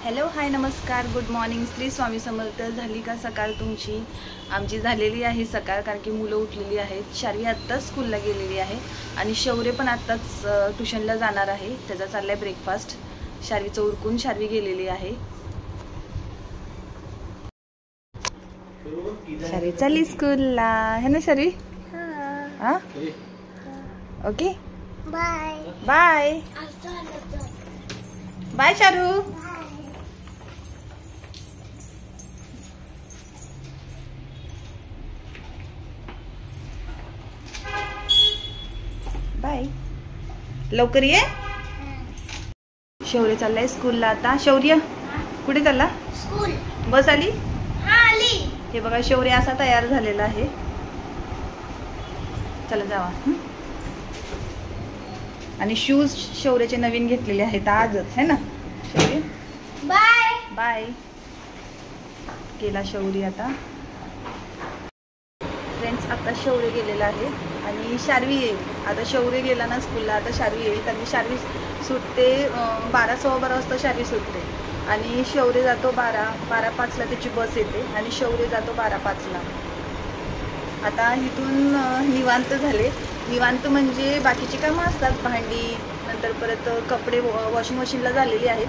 Hello hi नमस्कार good morning Shri Swami Samarth. झाली का सकाळ तुमची? आमची झालेली आहे सकाळ, कारण की मुलं उठलेली आहेत। शार्वी आत्ताच स्कूलला गेलेली आहे आणि शौर्य पण आत्ताच ट्युशनला जाणार आहे, त्याचा चाललाय ब्रेकफास्ट। शार्वीचं उरकून शार्वी गेलेली आहे। शार्वी चालली स्कूलला, है ना शार्वी? हां okay bye bye bye शारू। Bye, लवकर ये। शौर्य चाललाय स्कूलला आता। शौर्य कुठे चालला? स्कूल। बस आली? हां आली। हे बघा शौर्य असा तयार झालेला आहे। चला जावा। आणि शूज शौर्याचे नवीन घेतलेले आहेत आजच, है ना शौर्य? Bye bye. गेला शौर्य आता। फ्रेंड्स आता शौर्य गेलेला आहे आणि शार्वी येईल। आता शौर्य गेला ना स्कूलला, आता शार्वी येईल, कारण की शार्वी सुटते 12:15 वाजता शार्वी सुटते आणि शौर्य जातो 12:05ला त्याची बस येते आणि शौर्य जातो 12:05ला। आता इथून निवांत झाले। निवांत म्हणजे बाकीची कामं असतात, भांडी, नंतर परत कपडे वॉशिंग मशीनला झालेली आहेत,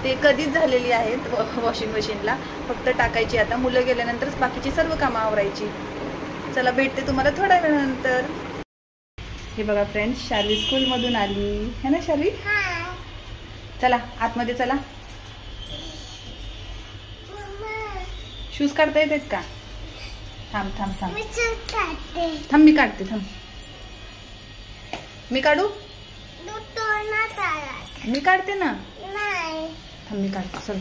ते कधीच झालेली आहेत वॉशिंग मशीनला, फक्त टाकायची। आता मुलं गेल्यानंतरच बाकीची सर्व कामं आवरायची। चला भेटते तुम्हाला थोड्या वेळानंतर। हे बघा फ्रेंड्स, शार्वी स्कूलमधून आली, है ना शार्वी? चला आतमध्ये चला। शूज काढता येतात का? थांब थांब थांब थांब, मी काढते, थांब। मी काढू? मी काढते ना, थांब मी काढते। चल,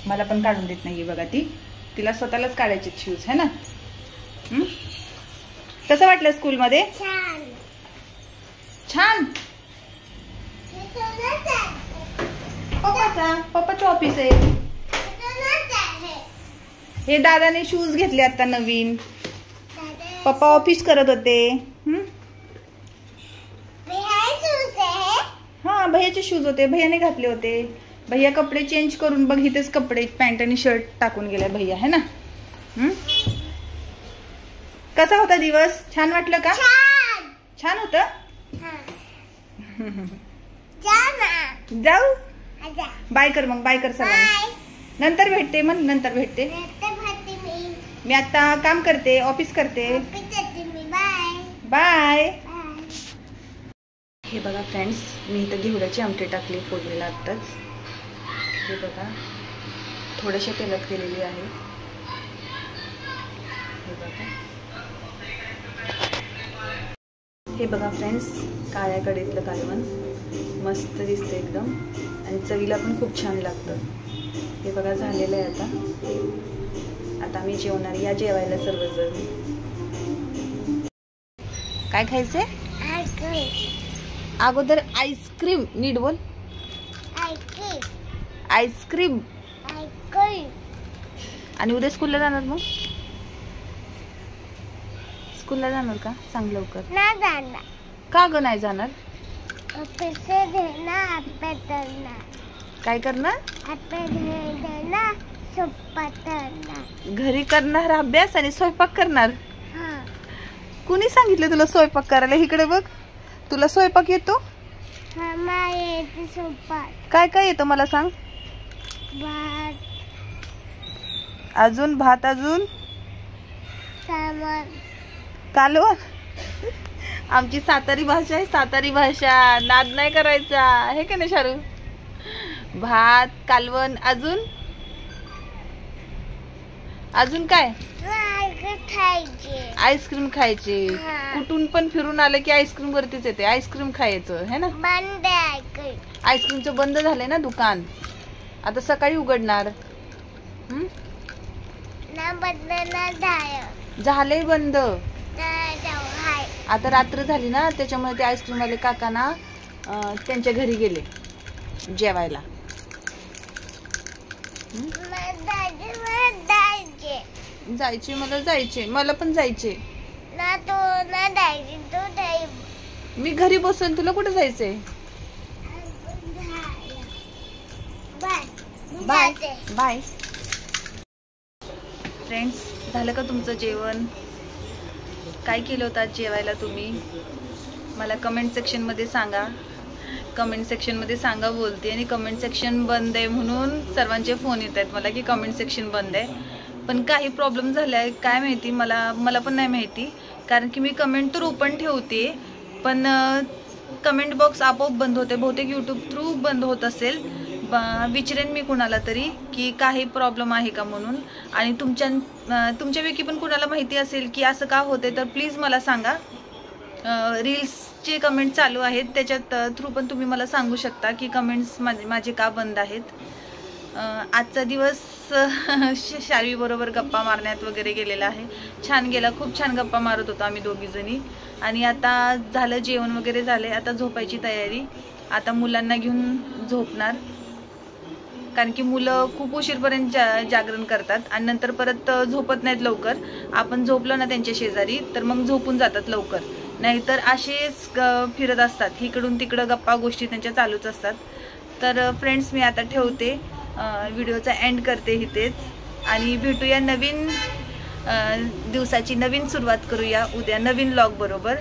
मला पण काढून देत नाहीये बघा ती, तिला स्वतःलाच काढायचे शूज, है ना? कसं वाटलं स्कूलमध्ये? छान। पप्पाचं ऑफिस आहे हे। दादाने शूज घेतले आता नवीन, पप्पा ऑफिस करत होते। हा भैयाचे शूज होते, भैयाने घातले होते। भैया कपडे चेंज करून बघ, इथेच कपडे पॅन्ट आणि शर्ट टाकून गेलाय भैया, है ना? कसा होता दिवस? छान वाटलं का? छान होतं। जाऊ बाय कर, मग बाय कर सगळ्यांना। नंतर भेटते, मग नंतर भेटते। मी आता काम करते, ऑफिस करते। बाय। हे बघा फ्रेंड्स, मी इथं घेवड्याची आमटी टाकली फोडणीला आत्ताच। हे बघा थोड्याशा तेलात केलेली आहे। हे बघा फ्रेंड्स, काळ्या कढईतलं कालवण मस्त दिसतं एकदम आणि चवीला पण खूप छान लागतं। हे बघा झालेलं आहे आता। आता मी जेवणार, या जेवायला सर्वजण। काय खायचंय? अगोदर आईस्क्रीम, नीट बोल। आईस्क्रीम। आणि उद्या स्कूलला जाणार? मग स्कूलला जाणार का? सांग लवकर। नाही जाणार। का ग नाही जाणार? काय करणार? घरी करणार अभ्यास आणि स्वयंपाक करणार। कुणी सांगितलं तुला स्वयंपाक करायला? इकडे बघ, तुला स्वयंपाक येतो? काय काय येतं मला सांग? भात, अजून भात, अजून कालवण। आमची सातारी भाषा आहे, सातारी भाषा, नाद नाही करायचा, हे का नाही शारू? भात, कालवण, अजून अजून काय? आईस्क्रीम खायचे। कुठून पण फिरून आलं की आईस्क्रीम वरतीच येते, आईस्क्रीम खायचं, है ना? आईस्क्रीमचं बंद झालंय ना दुकान, आता सकाळी उघडणार। झालंय बंद, आता रात्र झाली ना, त्याच्यामुळे ते आईस्क्रीम वाले काका ना त्यांच्या घरी गेले जेवायला। जायचे, मला जायचे, मला पण जायचे। मी घरी बसून, तुला कुठे जायचंय? Bye bye. फ्रेंड्स, झालं का तुमचं जेवण? काय केलं होतं आज जेवायला तुम्ही? मला कमेंट सेक्शनमध्ये सांगा. कमेंट सेक्शनमध्ये सांगा बोलते. आणि कमेंट सेक्शन बंद आहे म्हणून सर्वांचे फोन येत आहेत मला की कमेंट सेक्शन बंद आहे. पण काही प्रॉब्लेम झाला आहे काय माहिती, मला पण नाही माहिती. कारण की मी कमेंट तर ओपन ठेवते पण कमेंट बॉक्स आपोआप बंद होते. बहुतेक यूट्यूब थ्रू बंद होत असेल. विचारेन मी कुणाला तरी की काही प्रॉब्लेम आहे का म्हणून. आणि तुमच्यापैकी पण कुणाला माहिती असेल की असं का होते तर प्लीज मला सांगा. रील्सचे कमेंट चालू आहेत त्याच्यात थ्रू पण तुम्ही मला सांगू शकता की कमेंट्स माझे का बंद आहेत. आजचा दिवस शार्वी बरोबर गप्पा मारण्यात वगैरे गेलेला आहे. छान गेला, खूप छान गप्पा मारत होतो आम्ही दोघीजणी. आणि आता झालं जेवण वगैरे झाले, आता झोपायची तयारी. आता मुलांना घेऊन झोपणार कारण की मुलं खूप उशीरपर्यंत जागरण करतात आणि नंतर परत झोपत नाहीत लवकर. आपण झोपलो ना त्यांच्या शेजारी तर मग झोपून जातात लवकर. नाहीतर असेच फिरत असतात इकडून तिकडं, गप्पा गोष्टी त्यांच्या चालूच असतात. तर फ्रेंड्स, मी आता ठेवते, व्हिडिओचा एंड करते इथेच. आणि भेटूया नवीन दिवसाची नवीन सुरुवात करूया उद्या नवीन व्लॉग बरोबर.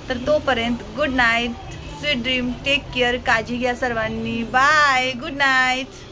तर तोपर्यंत good night, sweet dream, take care, काळजी घ्या सर्वांनी. Bye, good night.